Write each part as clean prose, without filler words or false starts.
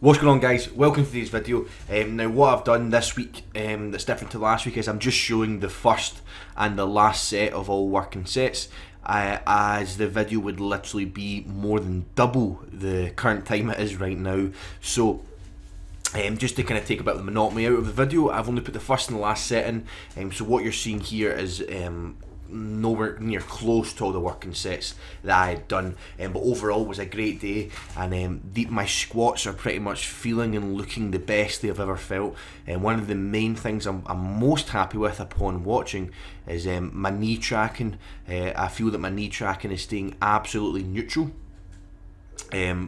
What's going on, guys? Welcome to today's video. Now what I've done this week that's different to last week is I'm just showing the first and the last set of all working sets, as the video would literally be more than double the current time it is right now. So just to kind of take a bit of the monotony out of the video, I've only put the first and the last set in. So what you're seeing here is nowhere near close to all the working sets that I had done, but overall was a great day, and my squats are pretty much feeling and looking the best they've ever felt. And one of the main things I'm most happy with upon watching is my knee tracking. I feel that my knee tracking is staying absolutely neutral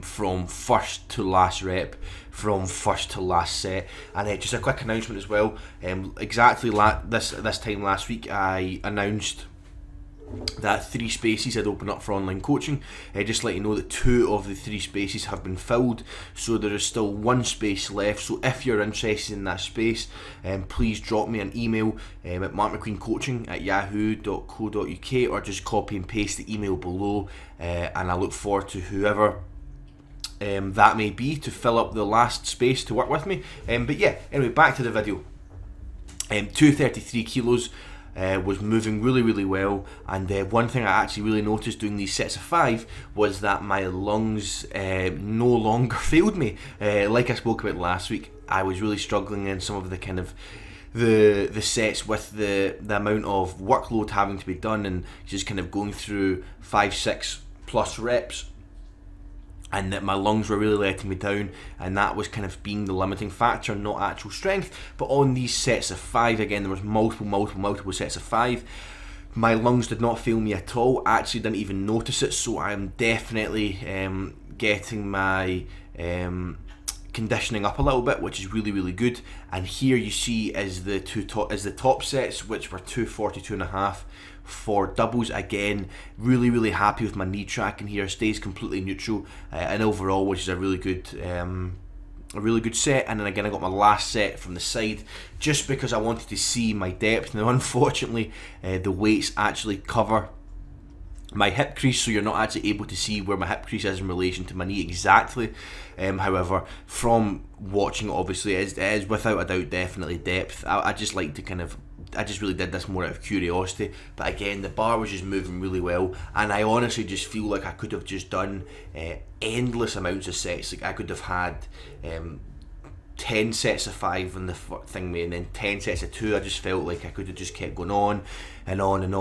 from first to last rep, from first to last set. And just a quick announcement as well, exactly this time last week I announced that 3 spaces had opened up for online coaching. Just to let you know that 2 of the 3 spaces have been filled, so there is still 1 space left. So if you're interested in that space, please drop me an email at markmcqueencoaching@yahoo.co.uk, or just copy and paste the email below, and I look forward to whoever that may be to fill up the last space to work with me. But yeah, anyway, back to the video. 233 kilos. Was moving really well, and one thing I actually really noticed doing these sets of 5 was that my lungs no longer failed me. Like I spoke about last week, I was really struggling in some of the kind of the sets with the amount of workload having to be done, and just kind of going through 5-6 plus reps, and that my lungs were really letting me down, and that was kind of being the limiting factor, not actual strength. But on these sets of 5, again, there was multiple sets of 5, my lungs did not fail me at all. I actually didn't even notice it, so I'm definitely getting my conditioning up a little bit, which is really good. And here you see is the top sets, which were 242.5 for doubles. Again, really happy with my knee tracking here, stays completely neutral, and overall, which is a really good set. And then again, I got my last set from the side just because I wanted to see my depth. Now unfortunately, the weights actually cover my hip crease, so you're not actually able to see where my hip crease is in relation to my knee exactly. However, from watching it, obviously it is without a doubt definitely depth. I just like to kind of, I just really did this more out of curiosity. But again, the bar was just moving really well, and I honestly just feel like I could have just done endless amounts of sets. Like I could have had 10 sets of 5 in the thing, and then 10 sets of 2. I just felt like I could have just kept going on and on. And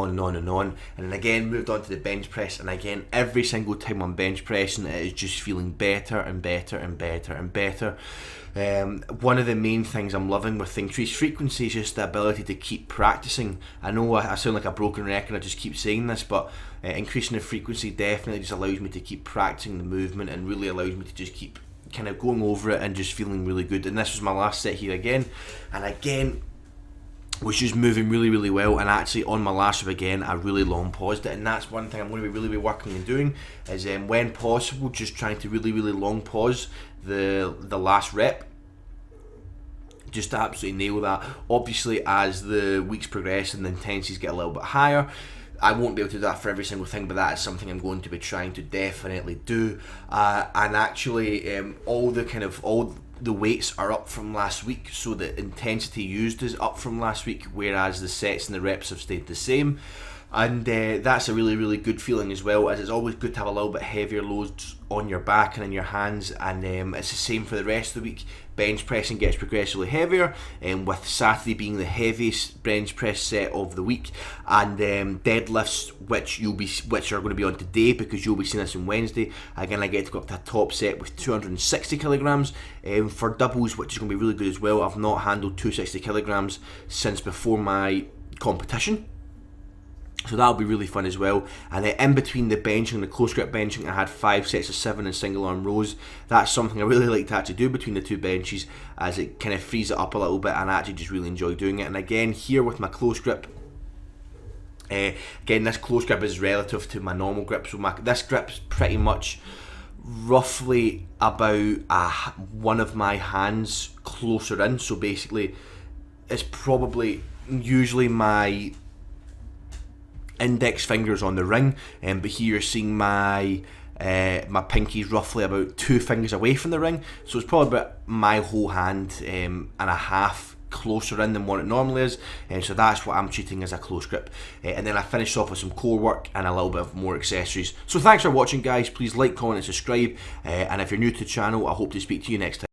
then again moved on to the bench press, and again every single time I'm bench pressing, it is just feeling better and better. One of the main things I'm loving with increased frequency is just the ability to keep practicing. I know I sound like a broken record, I just keep saying this, but increasing the frequency definitely just allows me to keep practicing the movement, and really allows me to just keep kind of going over it and just feeling really good. And this was my last set here again, and again was just moving really well. And actually on my last rep again, I really long paused it, and that's one thing I'm going to be really working and doing is when possible, just trying to really long pause the last rep, just to absolutely nail that. Obviously as the weeks progress and the intensities get a little bit higher, I won't be able to do that for every single thing, but that is something I'm going to be trying to definitely do. And actually, all the weights are up from last week, so the intensity used is up from last week, whereas the sets and the reps have stayed the same. And that's a really good feeling as well, as it's always good to have a little bit heavier loads on your back and in your hands. And it's the same for the rest of the week. Bench pressing gets progressively heavier, with Saturday being the heaviest bench press set of the week, and deadlifts, which are going to be on today because you'll be seeing this on Wednesday. Again, I get to go up to a top set with 260 kilograms for doubles, which is going to be really good as well. I've not handled 260 kilograms since before my competition, so that'll be really fun as well. And in between the benching and the close grip benching, I had 5 sets of 7 in single arm rows. That's something I really like to actually do between the 2 benches, as it kind of frees it up a little bit, and I actually just really enjoy doing it. And again, here with my close grip, again, this close grip is relative to my normal grip, so this grip's pretty much roughly about one of my hands closer in. So basically it's probably usually my index fingers on the ring, but here you're seeing my my pinky's roughly about 2 fingers away from the ring, so it's probably about my whole hand and a half closer in than what it normally is, so that's what I'm treating as a close grip. And then I finished off with some core work and a little bit of more accessories. So thanks for watching, guys. Please like, comment and subscribe, and if you're new to the channel, I hope to speak to you next time.